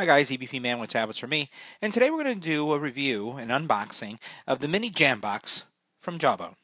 Hi guys, EBPMAN with tablets for me, and today we're going to do a review and unboxing of the mini JAMBOX from Jawbone.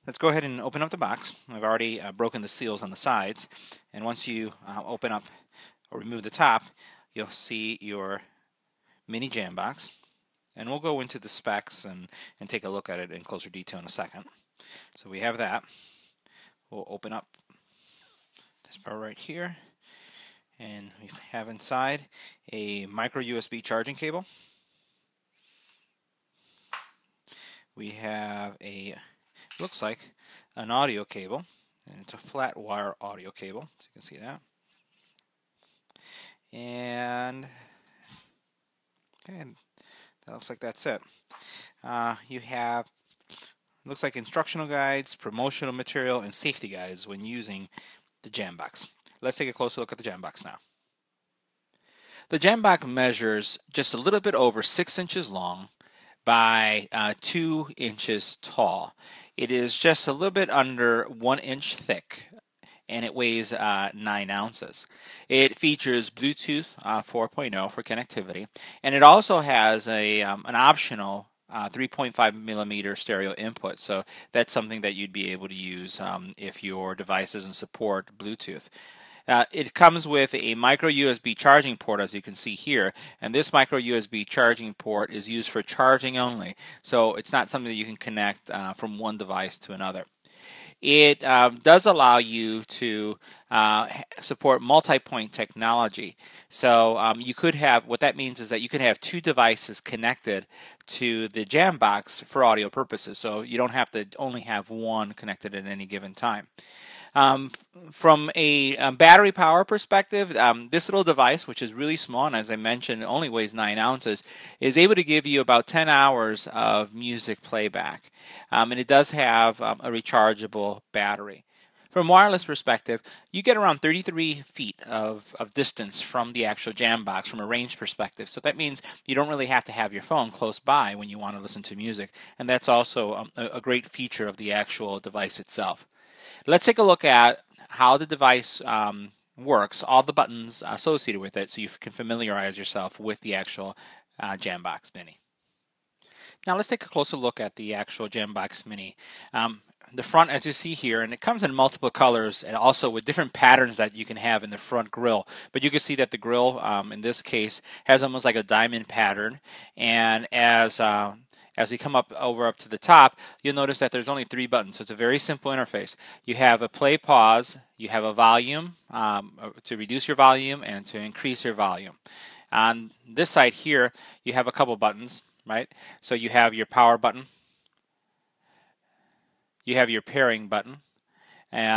Let's go ahead and open up the box. I've already broken the seals on the sides, and once you open up or remove the top, you'll see your mini JAMBOX, and we'll go into the specs and take a look at it in closer detail in a second. So we have that. We'll open up this part right here. And we have inside a micro USB charging cable. We have looks like an audio cable, and it's a flat wire audio cable, so you can see that. And okay, that looks like that's it. You have, looks like instructional guides, promotional material, and safety guides when using the JAMBOX. Let's take a closer look at the JAMBOX now. The JAMBOX measures just a little bit over 6 inches long by 2 inches tall. It is just a little bit under 1 inch thick, and it weighs 9 ounces. It features Bluetooth 4.0 for connectivity, and it also has an optional 3.5 millimeter stereo input, so that's something that you'd be able to use if your device doesn't support Bluetooth. It comes with a micro USB charging port, as you can see here, and this micro USB charging port is used for charging only, so it's not something that you can connect from one device to another. It does allow you to support multi-point technology. So you could have, what that means is that you can have 2 devices connected to the JAMBOX for audio purposes. So you don't have to only have one connected at any given time. From a battery power perspective, this little device, which is really small, and as I mentioned, only weighs 9 ounces, is able to give you about 10 hours of music playback. And it does have a rechargeable battery. From a wireless perspective, you get around 33 feet of distance from the actual JAMBOX from a range perspective. So that means you don't really have to have your phone close by when you want to listen to music. And that's also a great feature of the actual device itself. Let's take a look at how the device works, all the buttons associated with it, so you can familiarize yourself with the actual JAMBOX Mini. Now let's take a closer look at the actual JAMBOX Mini. The front, as you see here, and it comes in multiple colors and also with different patterns that you can have in the front grille. But you can see that the grille, in this case, has almost like a diamond pattern, and as we come up to the top, you'll notice that there's only 3 buttons, so it's a very simple interface. You have a play pause, you have a volume to reduce your volume and to increase your volume. On this side here, you have a couple buttons, right? So you have your power button, you have your pairing button,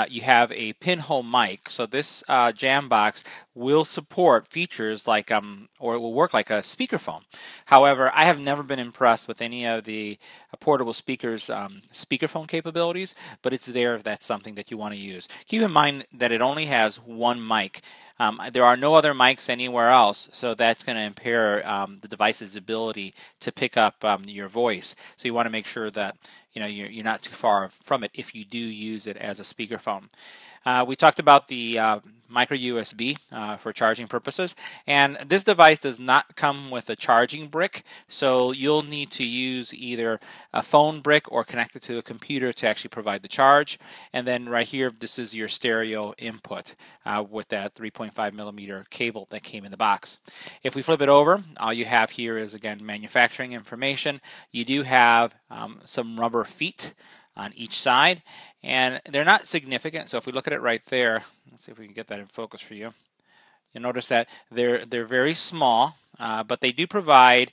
you have a pinhole mic. So this JAMBOX will support features like, or it will work like a speakerphone. However, I have never been impressed with any of the portable speakers speakerphone capabilities, but it's there if that's something that you want to use. Keep in mind that it only has 1 mic. There are no other mics anywhere else, so that's going to impair the device's ability to pick up your voice. So you want to make sure that you're not too far from it if you do use it as a speakerphone. We talked about the micro USB for charging purposes, and this device does not come with a charging brick, so you'll need to use either a phone brick or connect it to a computer to actually provide the charge. And then right here, this is your stereo input with that 3.5 millimeter cable that came in the box. If we flip it over, all you have here is, again, manufacturing information. You do have some rubber feet on each side, and they're not significant. So if we look at it right there, let's see if we can get that in focus for you. You'll notice that they're very small, but they do provide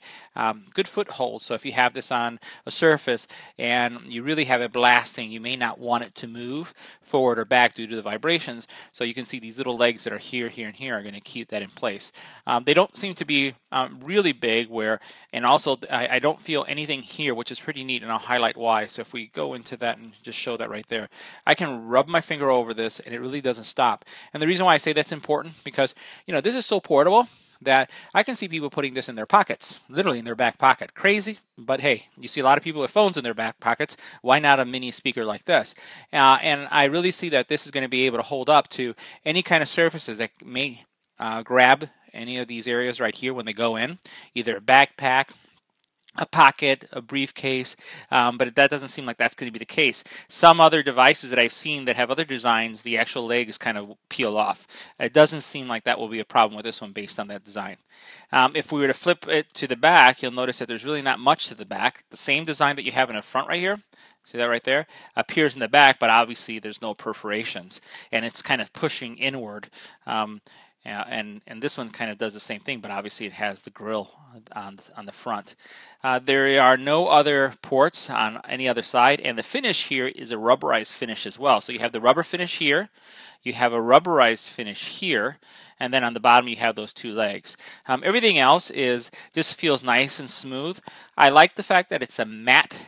good foothold. So if you have this on a surface and you really have it blasting, you may not want it to move forward or back due to the vibrations. So you can see these little legs that are here, here, and here are going to keep that in place. They don't seem to be really big, and also I don't feel anything here, which is pretty neat, and I'll highlight why. So if we go into that and just show that right there, I can rub my finger over this and it really doesn't stop. And the reason why I say that's important, because this is so portable that I can see people putting this in their pockets, literally in their back pocket. Crazy, but hey, you see a lot of people with phones in their back pockets. Why not a mini speaker like this? And I really see that this is going to be able to hold up to any kind of surfaces that may grab any of these areas right here when they go in, either a backpack, a pocket, a briefcase, but that doesn't seem like that's going to be the case. Some other devices that I've seen that have other designs, the actual legs kind of peel off. It doesn't seem like that will be a problem with this one based on that design. If we were to flip it to the back, you'll notice that there's really not much to the back. The same design that you have in the front right here, see that right there, appears in the back, but obviously there's no perforations, and it's kind of pushing inward. And this one kind of does the same thing, but obviously it has the grill on the front. There are no other ports on any other side, and the finish here is a rubberized finish as well. So you have the rubber finish here, you have a rubberized finish here, and then on the bottom you have those two legs. Everything else just feels nice and smooth. I like the fact that it's a matte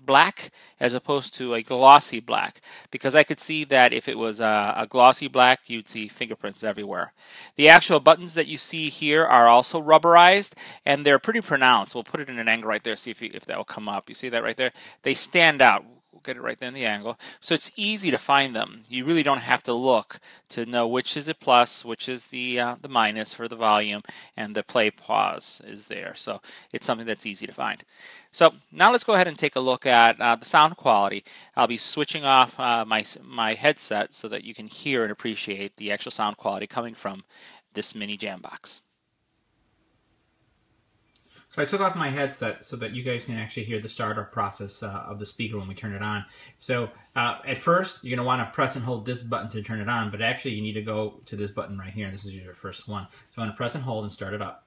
black as opposed to a glossy black, because I could see that if it was a glossy black, you'd see fingerprints everywhere. The actual buttons that you see here are also rubberized, and they're pretty pronounced. We'll put it in an angle right there, see if that will come up. You see that right there? They stand out. We'll get it right there in the angle. So it's easy to find them. You really don't have to look to know which is a plus, which is the minus for the volume, and the play pause is there. So it's something that's easy to find. So now let's go ahead and take a look at the sound quality. I'll be switching off my headset so that you can hear and appreciate the actual sound quality coming from this mini JAMBOX. So I took off my headset so that you guys can actually hear the startup process of the speaker when we turn it on. So at first, you're going to want to press and hold this button to turn it on, but actually you need to go to this button right here. This is your first one. So I'm going to press and hold and start it up.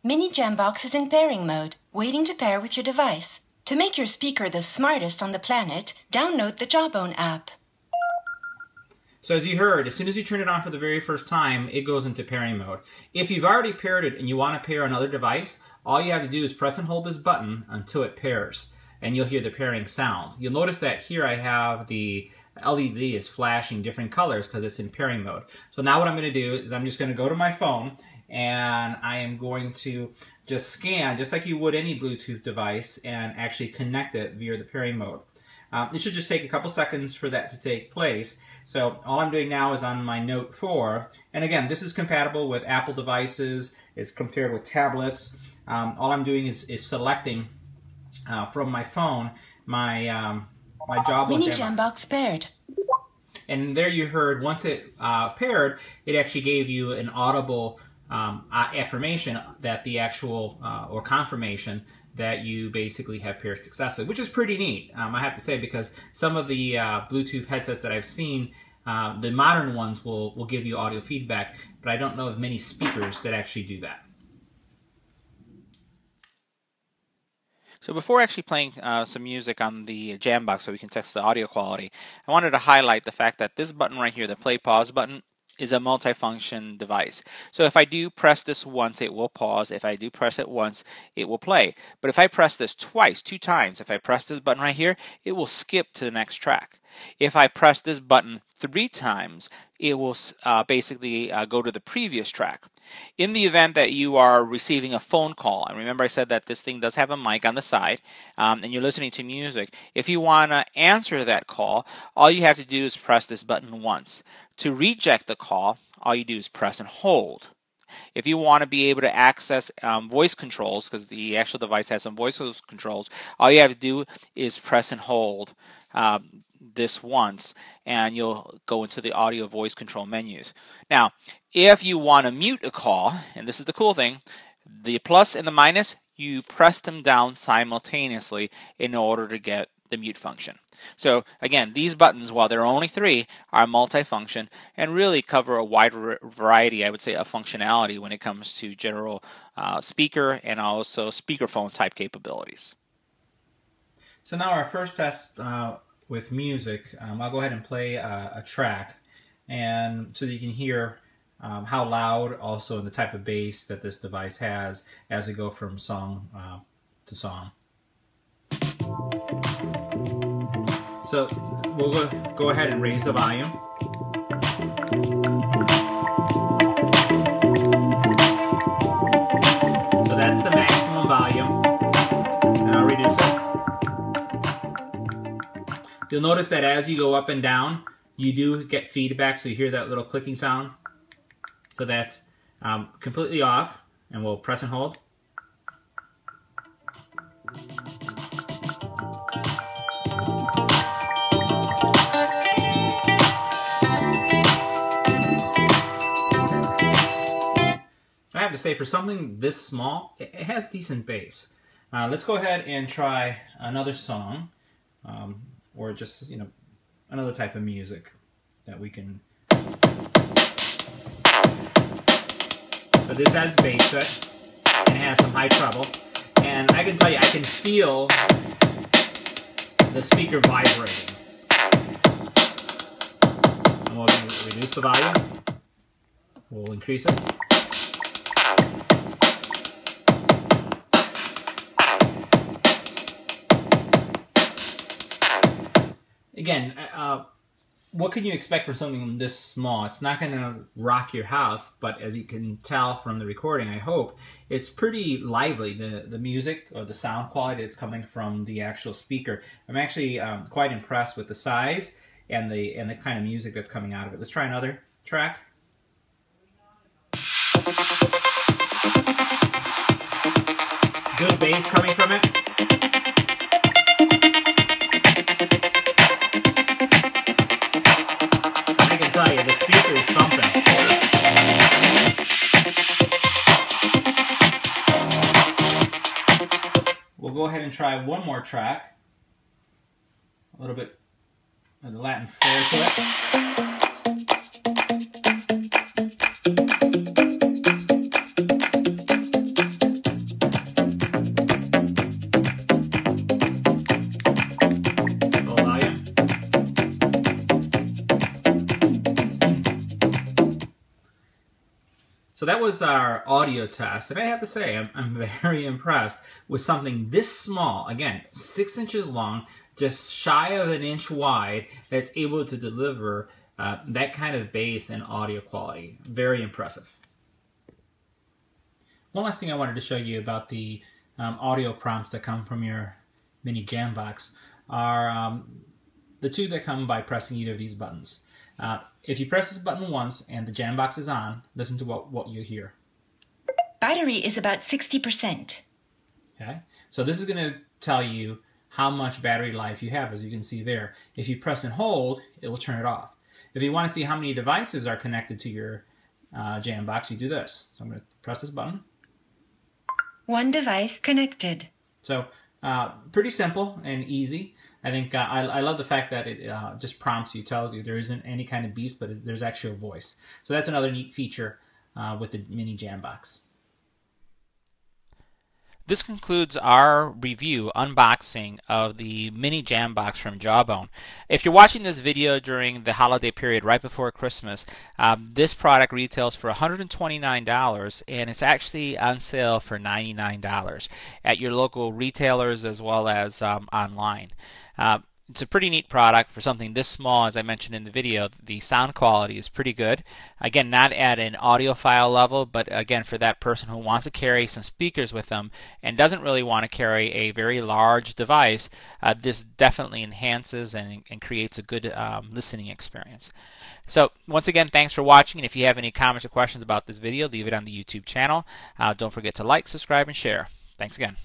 Mini JAMBOX is in pairing mode, waiting to pair with your device. To make your speaker the smartest on the planet, download the Jawbone app. So as you heard, as soon as you turn it on for the very first time, it goes into pairing mode. If you've already paired it and you want to pair another device, all you have to do is press and hold this button until it pairs, and you'll hear the pairing sound. You'll notice that here I have the LED is flashing different colors because it's in pairing mode. So now what I'm going to do is I'm just going to go to my phone, and I am going to just scan, just like you would any Bluetooth device, and actually connect it via the pairing mode. It should just take a couple seconds for that to take place. So all I'm doing now is on my Note 4, and again, this is compatible with Apple devices. It's compared with tablets. All I'm doing is selecting from my phone my Jawbone Mini JAMBOX paired. And there you heard, once it paired, it actually gave you an audible affirmation that the actual, or confirmation that you basically have paired successfully, which is pretty neat, I have to say, because some of the Bluetooth headsets that I've seen, the modern ones will give you audio feedback, but I don't know of many speakers that actually do that. So before actually playing some music on the JAMBOX so we can test the audio quality, I wanted to highlight the fact that this button right here, the play pause button, is a multifunction device. So if I do press this once, it will pause. If I do press it once, it will play. But if I press this twice, 2 times, if I press this button right here, it will skip to the next track. If I press this button 3 times, it will basically go to the previous track. In the event that you are receiving a phone call, and remember I said that this thing does have a mic on the side, and you're listening to music, if you want to answer that call, all you have to do is press this button once. To reject the call, all you do is press and hold. If you want to be able to access voice controls, because the actual device has some voice controls, all you have to do is press and hold this once, and you'll go into the audio voice control menus. Now, if you want to mute a call, and this is the cool thing, the plus and the minus, you press them down simultaneously in order to get the mute function. So again, these buttons, while there are only 3, are multifunction and really cover a wide variety, I would say, of functionality when it comes to general speaker and also speakerphone type capabilities. So now our first test with music, I'll go ahead and play a track, and so that you can hear how loud, also the type of bass that this device has as we go from song to song. So we'll go ahead and raise the volume. So that's the maximum volume, and I'll reduce it. You'll notice that as you go up and down, you do get feedback, so you hear that little clicking sound. So that's completely off, and we'll press and hold. I have to say, for something this small, it has decent bass. Let's go ahead and try another song, or just, you know, another type of music that we can. So this has bass to it, and it has some high treble, and I can tell you, I can feel the speaker vibrating. And we'll reduce the volume. We'll increase it. Again, what can you expect from something this small? It's not going to rock your house, but as you can tell from the recording, I hope, it's pretty lively, the music or the sound quality that's coming from the actual speaker. I'm actually quite impressed with the size and the kind of music that's coming out of it. Let's try another track. Good bass coming from it. Tell you, the speaker is thumping. We'll go ahead and try one more track. A little bit of the Latin flair to it. So that was our audio test, and I have to say, I'm very impressed with something this small, again, 6 inches long, just shy of an inch wide, that's able to deliver that kind of bass and audio quality. Very impressive. One last thing I wanted to show you about the audio prompts that come from your mini JAMBOX are the two that come by pressing either of these buttons. If you press this button once and the JAMBOX is on, listen to what you hear. Battery is about 60%. Okay, so this is going to tell you how much battery life you have, as you can see there. If you press and hold, it will turn it off. If you want to see how many devices are connected to your JAMBOX, you do this. So I'm going to press this button. 1 device connected. So pretty simple and easy. I think I love the fact that it just prompts you, tells you there isn't any kind of beeps, but there's actually a voice. So that's another neat feature with the mini JAMBOX. This concludes our review, unboxing of the mini JAMBOX from Jawbone. If you're watching this video during the holiday period right before Christmas, this product retails for $129 and it's actually on sale for $99 at your local retailers as well as online. It's a pretty neat product for something this small. As I mentioned in the video, the sound quality is pretty good. Again, not at an audiophile level, but again, for that person who wants to carry some speakers with them and doesn't really want to carry a very large device, this definitely enhances and creates a good listening experience. So once again, thanks for watching, and if you have any comments or questions about this video, leave it on the YouTube channel. Don't forget to like, subscribe, and share. Thanks again.